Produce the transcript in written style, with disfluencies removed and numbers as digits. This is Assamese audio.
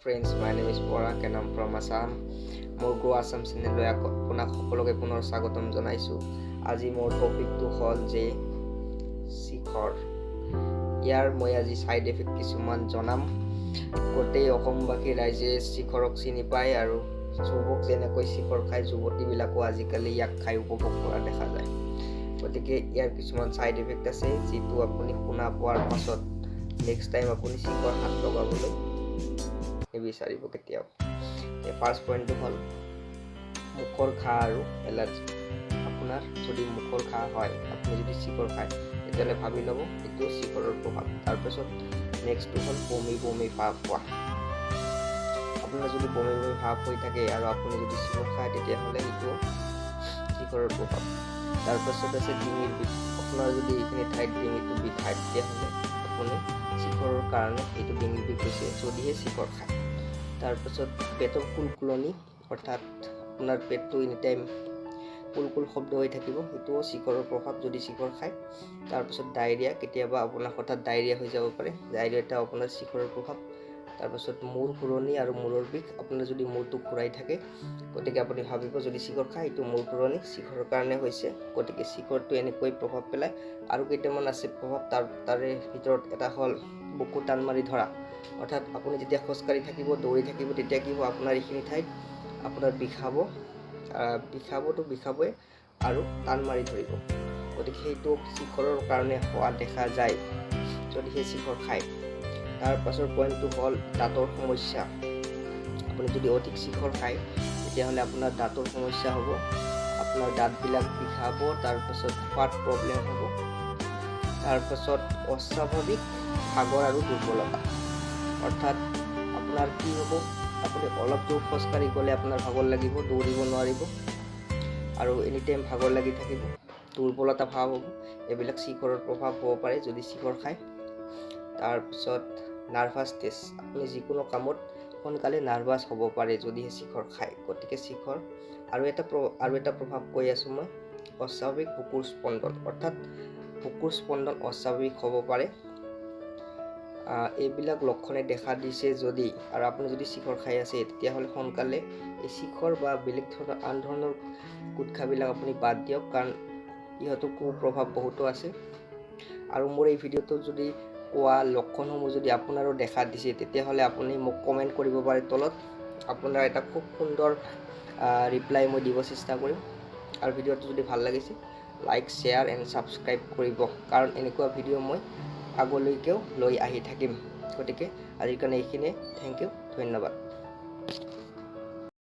Friends, my name is Parag and I'm from Assam. মোৰ গ্ৰ' আছাম চেনেললৈ আপোনাক সকলোকে পুনৰ স্বাগতম জনাইছোঁ। আজি মোৰ টপিকটো হ'ল যে শিখৰ। ইয়াৰ মই আজি ছাইড এফেক্ট কিছুমান জনাম। গোটেই অসমবাসী ৰাইজে শিখৰক চিনি পায় আৰু যুৱক যেনেকৈ শিখৰ খাই যুৱতীবিলাকো আজিকালি ইয়াক খাই উপভোগ কৰা দেখা যায়। গতিকে ইয়াৰ কিছুমান ছাইড এফেক্ট আছে যিটো আপুনি শুনা পোৱাৰ পাছত নেক্সট টাইম আপুনি শিখৰ হাত লগাবলৈ নিবিচাৰিব কেতিয়াও। ফাৰ্ষ্ট পইণ্টটো হ'ল মুখৰ ঘাঁ আৰু এলাৰ্জি। আপোনাৰ যদি মুখৰ ঘাঁ হয়, আপুনি যদি শিখৰ খায়, তেতিয়াহ'লে ভাবি ল'ব এইটো শিখৰৰ প্ৰভাৱ। তাৰপিছত নেক্সটটো হ'ল বমি বমি ভাৱ হোৱা। আপোনাৰ যদি বমি বমি ভাৱ হৈ থাকে আৰু আপুনি যদি শিখৰ খায়, তেতিয়াহ'লে এইটো শিখৰৰ প্ৰভাৱ। তাৰপাছত আছে ডিঙিৰ বিষ। আপোনাৰ যদি এইখিনি ঠাইত ডিঙিটো বিষায়, তেতিয়াহ'লে আপুনি শিখৰৰ কাৰণে এইটো ডিঙিৰ বিষ হৈছে যদিহে শিখৰ খায়। তাৰপাছত পেটৰ কুলকুলনি, অৰ্থাৎ আপোনাৰ পেটটো এনিটাইম কুলকুল শব্দ হৈ থাকিব, সেইটোও শিখৰৰ প্ৰভাৱ যদি শিখৰ খায়। তাৰপাছত ডায়েৰিয়া, কেতিয়াবা আপোনাৰ হঠাৎ ডায়েৰিয়া হৈ যাব পাৰে, ডায়েৰিয়াটা আপোনাৰ শিখৰৰ প্ৰভাৱ। তাৰপাছত মূৰ ঘূৰণি আৰু মূৰৰ বিষ, আপোনাৰ যদি মূৰটো ঘূৰাই থাকে, গতিকে আপুনি ভাবিব যদি শিখৰ খায় এইটো মূৰ ঘূৰণি শিখৰৰ কাৰণে হৈছে। গতিকে শিখৰটো এনেকৈ প্ৰভাৱ পেলায়। আৰু কেইটামান আছে প্ৰভাৱ, তাৰে ভিতৰত এটা হ'ল বুকু টান মাৰি ধৰা। অৰ্থাৎ আপুনি যেতিয়া খোজকাঢ়ি থাকিব, দৌৰি থাকিব, তেতিয়া কি হ'ব, আপোনাৰ এইখিনি ঠাইত আপোনাৰ বিষাবই আৰু টান মাৰি ধৰিব। গতিকে সেইটো শিখৰৰ কাৰণে হোৱা দেখা যায় যদিহে শিখৰ খায়। তাৰ পাছৰ পইণ্টটো হ'ল দাঁতৰ সমস্যা। আপুনি যদি অধিক শিখৰ খায়, তেতিয়াহ'লে আপোনাৰ দাঁতৰ সমস্যা হ'ব, আপোনাৰ দাঁতবিলাক বিষাব, তাৰপাছত খোৱাত প্ৰব্লেম হ'ব। তাৰপাছত অস্বাভাৱিক ভাগৰ আৰু দুৰ্বলতা। অৰ্থাৎ আপোনাৰ কি হ'ব, আপুনি অলপ দূৰ খোজকাঢ়ি গ'লে আপোনাৰ ভাগৰ লাগিব, দৌৰিব নোৱাৰিব আৰু এনিটাইম ভাগৰ লাগি থাকিব, দুৰ্বলতা ভাৱ হ'ব। এইবিলাক শিখৰৰ প্ৰভাৱ হ'ব পাৰে যদি শিখৰ খায়। তাৰপিছত নাৰ্ভাছনেছ, আপুনি যিকোনো কামত সোনকালে নাৰ্ভাছ হ'ব পাৰে যদিহে শিখৰ খায়। গতিকে শিখৰ আৰু এটা প্ৰভাৱ কৈ আছোঁ মই, অস্বাভাৱিক বুকুৰ স্পন্দন, অৰ্থাৎ বুকুৰ স্পন্দন অস্বাভাৱিক হ'ব পাৰে। এইবিলাক লক্ষণে দেখা দিছে যদি, আৰু আপুনি যদি শিখৰ খাই আছে, তেতিয়াহ'লে সোনকালে এই শিখৰ বা বেলেগ ধৰণৰ আন ধৰণৰ গুটখাবিলাক আপুনি বাদ দিয়ক, কাৰণ ইহঁতৰ কুপ্ৰভাৱ বহুতো আছে। আৰু মোৰ এই ভিডিঅ'টো যদি কোৱা লক্ষণসমূহ যদি আপোনাৰো দেখা দিছে, তেতিয়াহ'লে আপুনি মোক কমেণ্ট কৰিব পাৰে তলত। আপোনাৰ এটা খুব সুন্দৰ ৰিপ্লাই মই দিব চেষ্টা কৰিম। আৰু ভিডিঅ'টো যদি ভাল লাগিছে, লাইক, শ্বেয়াৰ এণ্ড ছাবস্ক্ৰাইব কৰিব, কাৰণ এনেকুৱা ভিডিঅ' মই আগলৈকেও লৈ আহি থাকিম। গতিকে আজিৰ কাৰণে এইখিনিয়ে। থেংক ইউ, ধন্যবাদ।